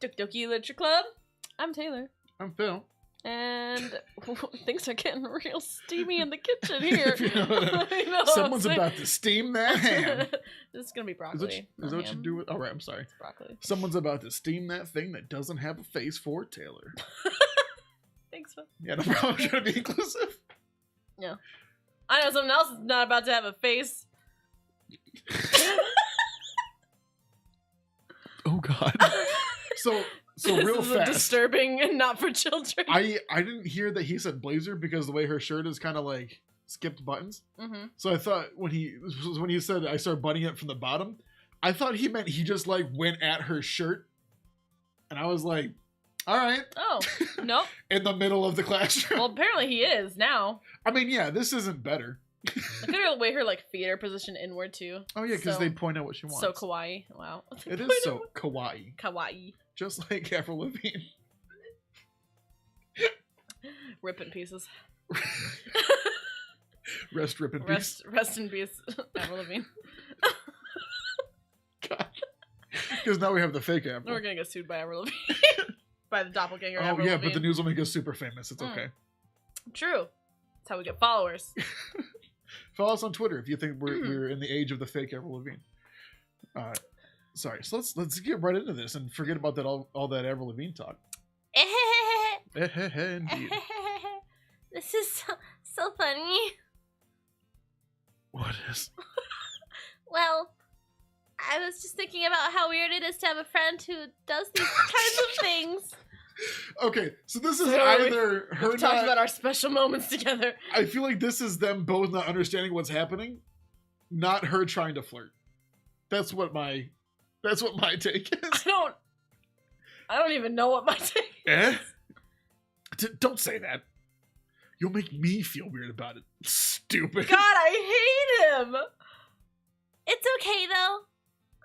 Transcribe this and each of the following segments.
Doki Doki Literature Club. I'm Taylor. I'm Phil. And things are getting real steamy in the kitchen here. Someone's about to steam that ham. This is going to be broccoli. Is that what you do with? All right, I'm sorry. It's broccoli. Someone's about to steam that thing that doesn't have a face for Taylor. Thanks, Phil. Yeah, no problem. I'm trying to be inclusive. Yeah. I know someone else is not about to have a face. Oh, God. So this real is fast. Disturbing and not for children. I didn't hear that he said blazer because the way her shirt is kind of like skipped buttons. Mm-hmm. So I thought when he said I started buttoning it from the bottom, I thought he meant he just like went at her shirt, and I was like, all right. Oh, nope. In the middle of the classroom. Well, apparently he is now. I mean, yeah, this isn't better. Look at her way her like feet are positioned inward too. Oh yeah, because they point out what she wants. So kawaii. Wow. It is so kawaii. Kawaii. Just like Avril Lavigne. Rip in pieces. Rest rip in peace. Rest in peace, Avril Lavigne. God. Because now we have the fake Avril. We're gonna get sued by Avril Lavigne. By the doppelganger. Oh Avril yeah, Lavigne. but the news will make us super famous. It's okay. True. That's how we get followers. Follow us on Twitter if you think we're in the age of the fake Avril Lavigne. Sorry, so let's get right into this and forget about that all that Avril Lavigne talk. Indeed. This is so funny. What is? Well, I was just thinking about how weird it is to have a friend who does these kinds of things. Okay, so this is So either her We've talked about our special moments together. I feel like this is them both not understanding what's happening, not her trying to flirt. That's what my take is. I don't even know what my take is. Don't say that. You'll make me feel weird about it. Stupid. God, I hate him. It's okay, though.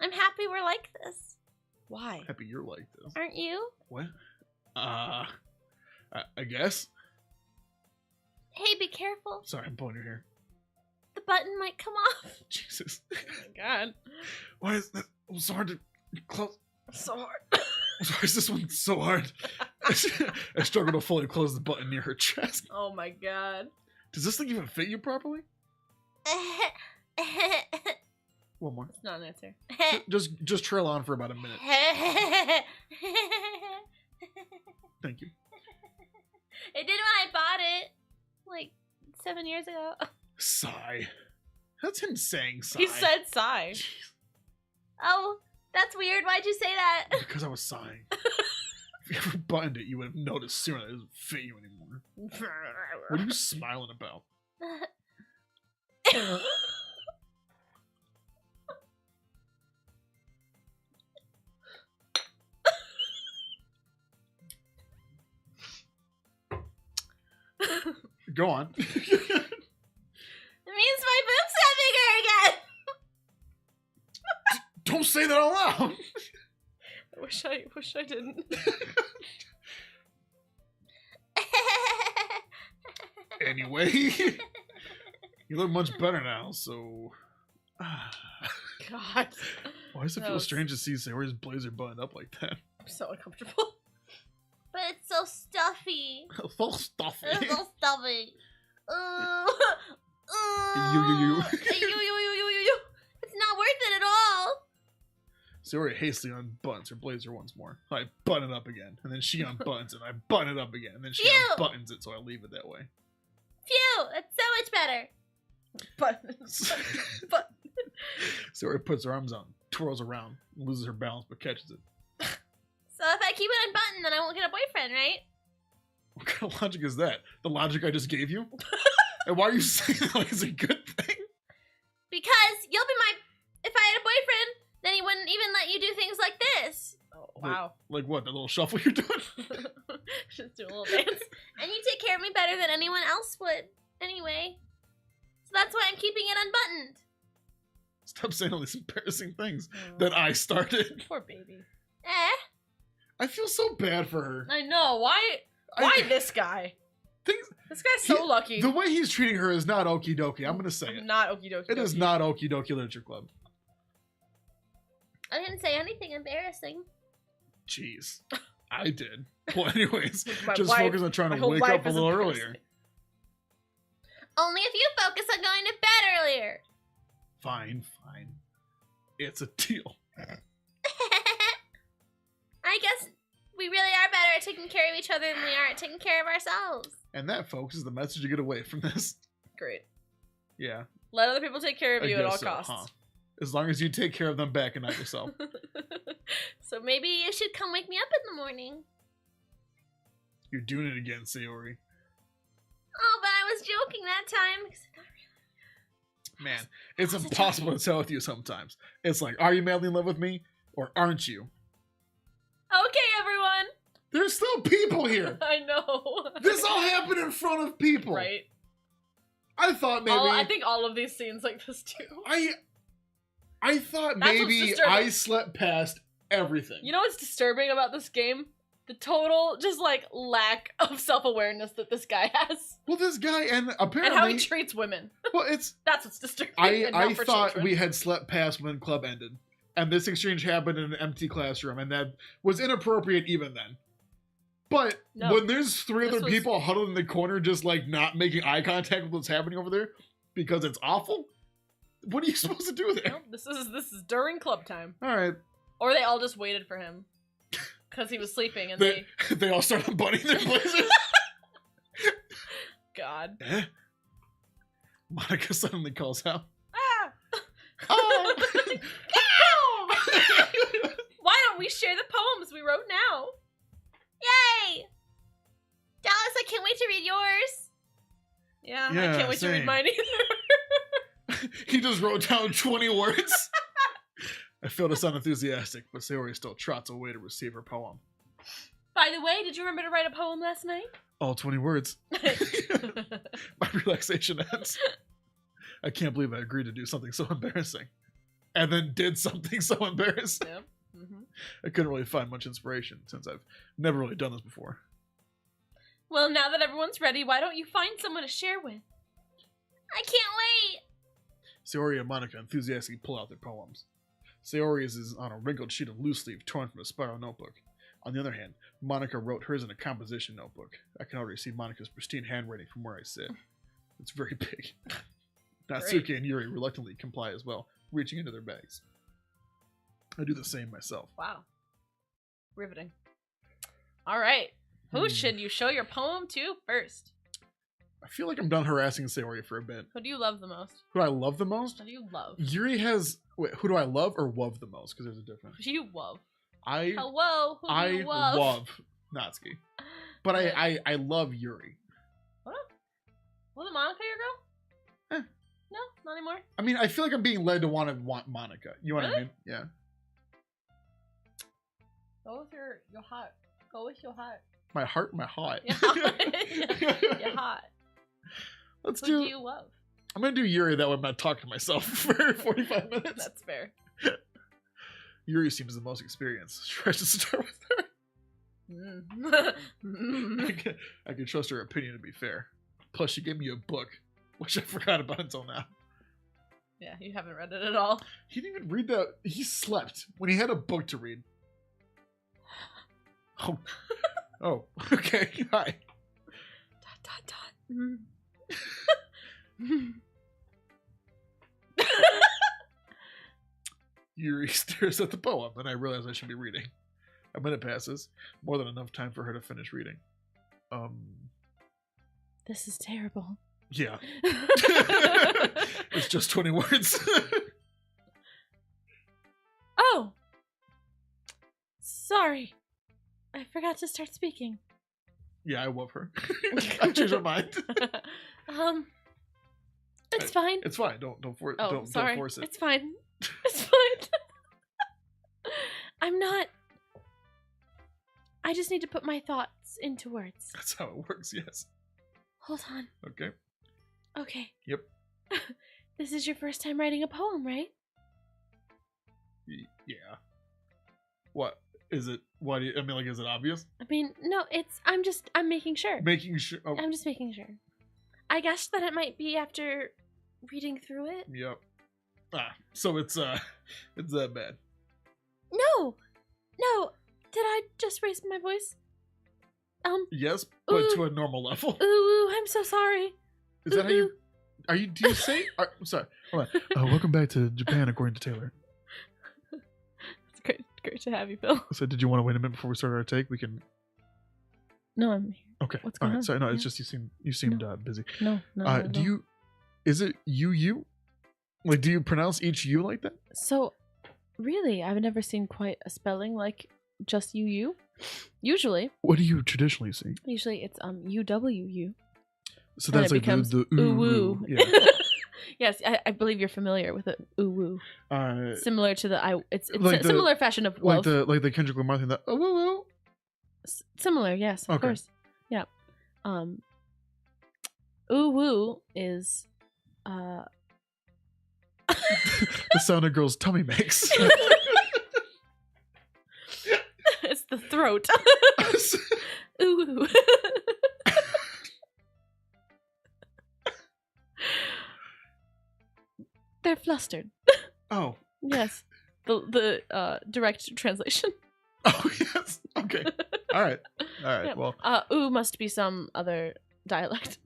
I'm happy we're like this. Why? Happy you're like this. Aren't you? What? I guess. Hey, be careful. Sorry, I'm pulling your hair. The button might come off. Jesus. Oh my God. Why is that so hard to close? So hard. Why is this one so hard? I struggle to fully close the button near her chest. Oh my God. Does this thing even fit you properly? One more. It's not an answer. Just trail on for about a minute. Thank you. It did when I bought it, like 7 years ago. Sigh. That's him saying sigh. He said sigh. Jeez. Oh, that's weird. Why'd you say that? Because I was sighing. If you ever buttoned it, you would have noticed sooner that it doesn't fit you anymore. What are you smiling about? Go on. It means my boobs got bigger again. Don't say that out loud. I wish I didn't. Anyway, you look much better now, so... God. Why does it feel strange to see Sayori's blazer buttoned up like that? I'm so uncomfortable. But it's so stuffy. So stuffy. It's so stuffy. You. It's not worth it at all. Sayori hastily unbuttons her blazer once more. I button it up again, and then she unbuttons it, and I button it up again, and then she Phew! unbuttons it, so I leave it that way. Phew, it's so much better. But Sayori puts her arms out, twirls around, loses her balance, but catches it. So if I keep it unbuttoned, then I won't get a boyfriend, right? What kind of logic is that? The logic I just gave you? And why are you saying that like it's a good thing? Because you'll be my... If I had a boyfriend, then he wouldn't even let you do things like this. oh, wow. Like what, that little shuffle you're doing? Just do a little dance. And you take care of me better than anyone else would, anyway. So that's why I'm keeping it unbuttoned. Stop saying all these embarrassing things that I started. Poor baby. I feel so bad for her. I know. Why this guy? This guy's so lucky. The way he's treating her is not okie dokie. I'm gonna say it. Not okie dokie. It is not okie dokie literature club. I didn't say anything embarrassing. Jeez. I did. Well, anyways, My just wife- focus on trying my to whole wake life up a is little embarrassing. earlier. Only if you focus on going to bed earlier. Fine. It's a deal. I guess we really are better at taking care of each other than we are at taking care of ourselves. And that, folks, is the message you get away from this. Great. Yeah. Let other people take care of I you at all guess so, costs. huh? As long as you take care of them back and not yourself. So maybe you should come wake me up in the morning. You're doing it again, Sayori. Oh, but I was joking that time. Man, it's How's it impossible to tell with you sometimes. It's like, are you madly in love with me? Or aren't you? Okay, everyone. There's still people here. I know. This all happened in front of people. Right. I thought maybe... I think all of these scenes like this too. I thought That's what's maybe disturbing. I slept past everything. You know what's disturbing about this game? The total just like lack of self-awareness that this guy has. Well, this guy, and apparently... And how he treats women. Well, it's... That's what's disturbing. and I not for thought children. we had slept past when club ended. And this exchange happened in an empty classroom, and that was inappropriate even then. But No. when there's three This other was- people huddled in the corner just like not making eye contact with what's happening over there because it's awful, what are you supposed to do there? Nope, this is during club time. Alright. Or they all just waited for him. Because he was sleeping and They all started bunning their places. God. Eh? Monica suddenly calls out. Ah! Oh! Why don't we share the poems we wrote now? Yay! Dallas, I can't wait to read yours. Yeah, Yeah, I can't wait to same. read mine either. He just wrote down 20 words. I feel to sound enthusiastic, but Sayori still trots away to receive her poem. By the way, did you remember to write a poem last night? All 20 words. My relaxation ends. I can't believe I agreed to do something so embarrassing. And then did something so embarrassing. Yep. Mm-hmm. I couldn't really find much inspiration since I've never really done this before. Well, now that everyone's ready, why don't you find someone to share with? I can't wait. Sayori and Monica enthusiastically pull out their poems. Sayori's is on a wrinkled sheet of loose leaf torn from a spiral notebook. On the other hand, Monica wrote hers in a composition notebook. I can already see Monica's pristine handwriting from where I sit. It's very big. Natsuki and Yuri reluctantly comply as well, reaching into their bags. I do the same myself. Wow. Riveting. All right. Who should you show your poem to first? I feel like I'm done harassing Sayori for a bit. Who do you love the most? Who I love the most? Who do you love? Yuri has... Wait, who do I love or love the most? Because there's a difference. Who do you love? I Hello, who do you love? love Natsuki. But I love Yuri. What? Wasn't Monica your girl? Eh. No, not anymore. I mean, I feel like I'm being led to want Monica. You know what I Really? mean? Yeah. Go with your heart. Go with your heart. My heart, my heart. Your heart. Your heart. Let's Who do... do you love? I'm going to do Yuri, that way I'm not talking to myself for 45 minutes. That's fair. Yuri seems the most experienced. Should I just start with her? I can trust her opinion to be fair. Plus, she gave me a book, which I forgot about until now. Yeah, you haven't read it at all. He didn't even read that. He slept when he had a book to read. Oh. Oh, okay. Hi. Dot, dot, dot. Yuri stares at the poem, and I realize I should be reading. A minute passes. More than enough time for her to finish reading. This is terrible. Yeah. It's just 20 words. Oh! Sorry. I forgot to start speaking. Yeah, I love her. I changed my mind. It's fine. It's fine. Don't force it. It's fine. It's fine. I'm not... I just need to put my thoughts into words. That's how it works, yes. Hold on. Okay. Okay. Yep. This is your first time writing a poem, right? Yeah. What? Is it, why do you, I mean, like, is it obvious? I mean, no, I'm making sure. Making sure, oh, I'm just making sure. I guessed that it might be after reading through it. yep. So it's that bad. No! Did I just raise my voice? Yes, but Ooh. to a normal level. Ooh, I'm so sorry. Is that how you? Do you say? I'm sorry. Hold on. Welcome back to Japan, according to Taylor. It's great to have you, Phil. So, did you want to wait a minute before we start our take? We can. No, I'm here. Okay. What's All going right. on? Sorry. No, it's Yeah. just you seemed busy. No. Do you? Is it you? Like, do you pronounce each U like that? So, really, I've never seen quite a spelling like just UU. Usually What do you traditionally see? it's UWU. So And that's it like becomes the ooh. Yeah. Yes, I believe you're familiar with it. Ooh. Similar to the it's like a similar fashion of love. like the Kendrick Lamar thing. That oh. Similar, yes, of Okay. course. Yeah. Ooh is The sound a girl's tummy makes. it's the throat. Ooh. They're flustered. Oh. Yes. The direct translation. Oh yes. Okay. All right. Yeah. Well. Ooh must be some other dialect.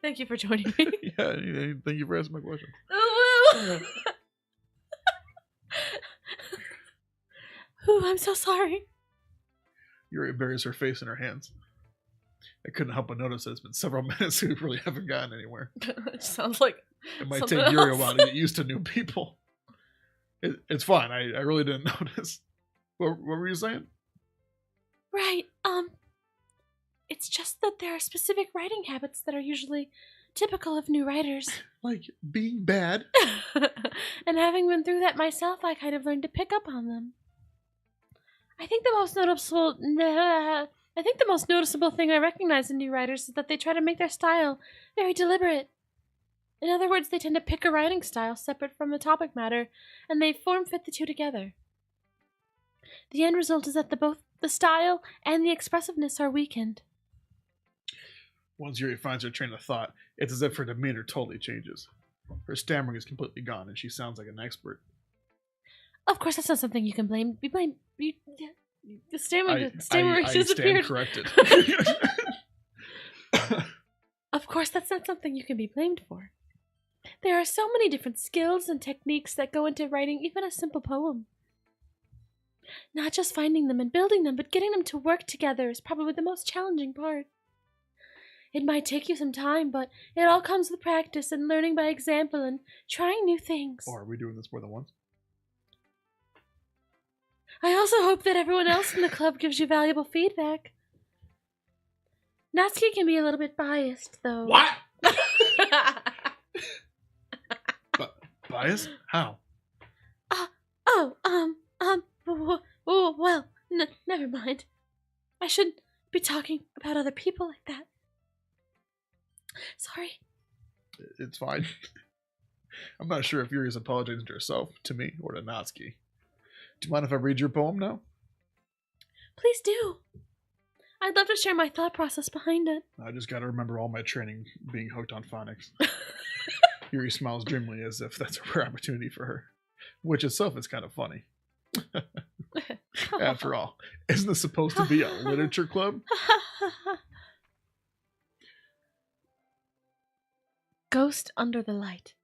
Thank you for joining me. Yeah. Thank you for asking my question. Ooh. Ooh, I'm so sorry. Yuri buries her face in her hands. I couldn't help but notice that it's been several minutes and we really haven't gotten anywhere. It sounds like It might something take Yuri a else. while to get used to new people. It's fine. I really didn't notice. What were you saying? Right. It's just that there are specific writing habits that are usually typical of new writers. Like being bad? And having been through that myself, I kind of learned to pick up on them. I think the most noticeable thing I recognize in new writers is that they try to make their style very deliberate. In other words, they tend to pick a writing style separate from the topic matter, and they form-fit the two together. The end result is that both the style and the expressiveness are weakened. Once Yuri finds her train of thought, it's as if her demeanor totally changes. Her stammering is completely gone, and she sounds like an expert. Of course, that's not something you can blame. The stammer I disappeared. stand corrected. Of course, that's not something you can be blamed for. There are so many different skills and techniques that go into writing even a simple poem. Not just finding them and building them, but getting them to work together is probably the most challenging part. It might take you some time, but it all comes with practice and learning by example and trying new things. Or are we doing this more than once? I also hope that everyone else in the club gives you valuable feedback. Natsuki can be a little bit biased, though. What? Bias? How? Well, never mind. I shouldn't be talking about other people like that. Sorry. It's fine. I'm not sure if Yuri's apologizing to herself, to me, or to Natsuki. Do you mind if I read your poem now? Please do. I'd love to share my thought process behind it. I just gotta remember all my training being hooked on phonics. Yuri smiles dreamily as if that's a rare opportunity for her, which itself is kind of funny. After all, isn't this supposed to be a literature club? Ghost under the light.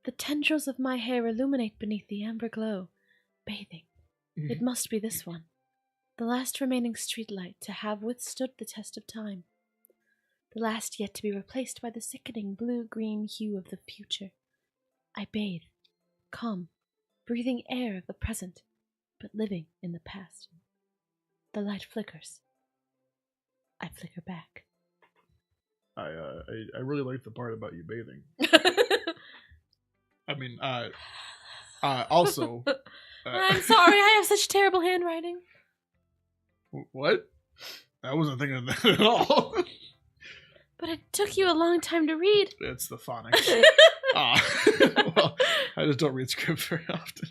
The tendrils of my hair illuminate beneath the amber glow. Bathing. It must be this one. The last remaining streetlight to have withstood the test of time. The last yet to be replaced by the sickening blue-green hue of the future. I bathe, calm, breathing air of the present, but living in the past. The light flickers. I flicker back. I really like the part about you bathing. I mean, also... I'm sorry, I have such terrible handwriting. What? I wasn't thinking of that at all. But it took you a long time to read. It's the phonics. Well, I just don't read scripts very often.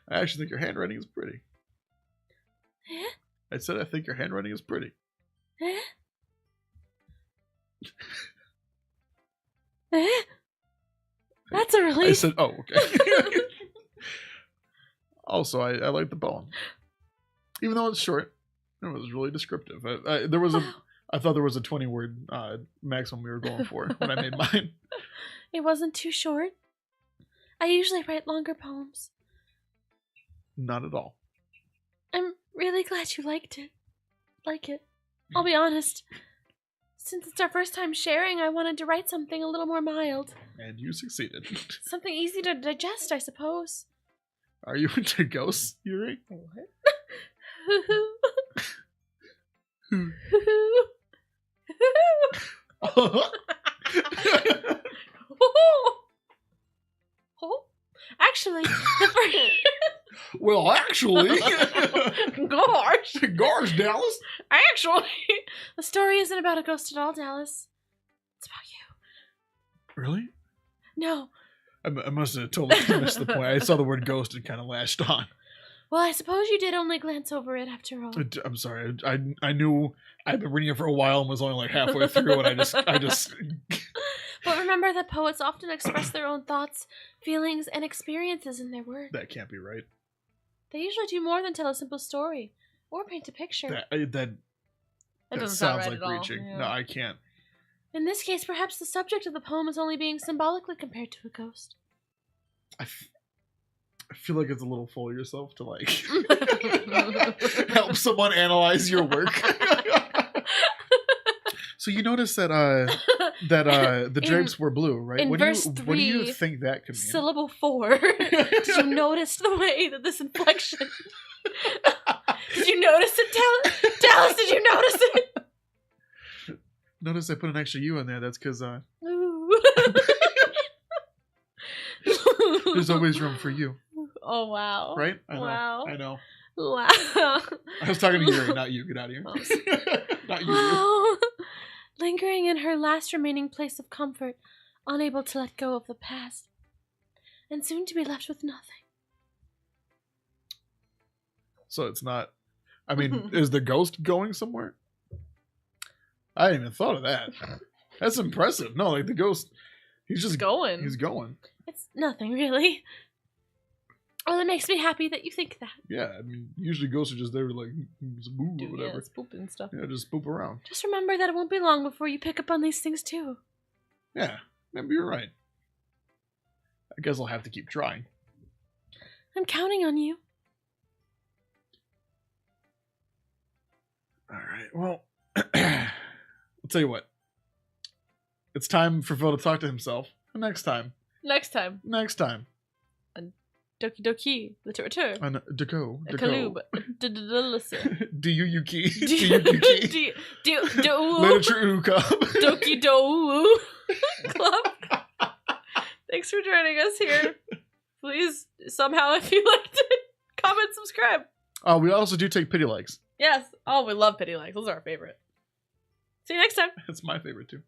I actually think your handwriting is pretty. Eh? I said I think your handwriting is pretty. Eh? Eh? That's a relief. I said, oh, okay. Also, I like the poem. Even though it's short, it was really descriptive. I thought there was a 20-word maximum we were going for when I made mine. It wasn't too short. I usually write longer poems. Not at all. I'm really glad you liked it. I'll be honest. Since it's our first time sharing, I wanted to write something a little more mild. And you succeeded. Something easy to digest, I suppose. Are you into ghosts, Yuri? What? Actually, Well, actually, gosh, Dallas. actually, the story isn't about a ghost at all, Dallas. It's about you. Really? No. I must have totally missed the point. I saw the word ghost and kind of lashed on. Well, I suppose you did only glance over it after all. I'm sorry. I knew I'd been reading it for a while and was only like halfway through, and I just. But remember that poets often express their own thoughts, feelings, and experiences in their work. That can't be right. They usually do more than tell a simple story or paint a picture. That doesn't sound sounds right like at all. reaching. Yeah. No, I can't. In this case, perhaps the subject of the poem is only being symbolically compared to a ghost. I feel like it's a little full of yourself to like help someone analyze your work. So you notice that the drapes were blue, right? In What verse do you 3, think that could mean? Syllable 4. Did you notice the way that this inflection? Did you notice it, Dallas? Did you notice it? Notice I put an extra U in there. That's because Ooh. there's always room for you, Oh wow! right? I know. Wow! I know. Wow! I was talking to Yuri, not you. Get out of here. Not you. Wow! Lingering in her last remaining place of comfort, unable to let go of the past, and soon to be left with nothing. So it's not. I mean, is the ghost going somewhere? I hadn't even thought of that. That's impressive. No, like the ghost, he's just going. He's going. It's nothing really. Well, it makes me happy that you think that. Yeah, I mean, usually ghosts are just there to like move or whatever. Yeah, spoop and stuff. Yeah, just poop around. Just remember that it won't be long before you pick up on these things too. Yeah, maybe you're right. I guess I'll have to keep trying. I'm counting on you. All right. Well, I'll tell you what. It's time for Phil to talk to himself. Next time. Next time. Doki Doki, literature. On Dako. Kaloob. Listen. Do you Yuki? Do you Yuki? Do Literature Club. Doki Do Club. Thanks for joining us here. Please, somehow, if you liked it, comment, subscribe. We also do take pity likes. Yes. Oh, we love pity likes. Those are our favorite. See you next time. It's my favorite too.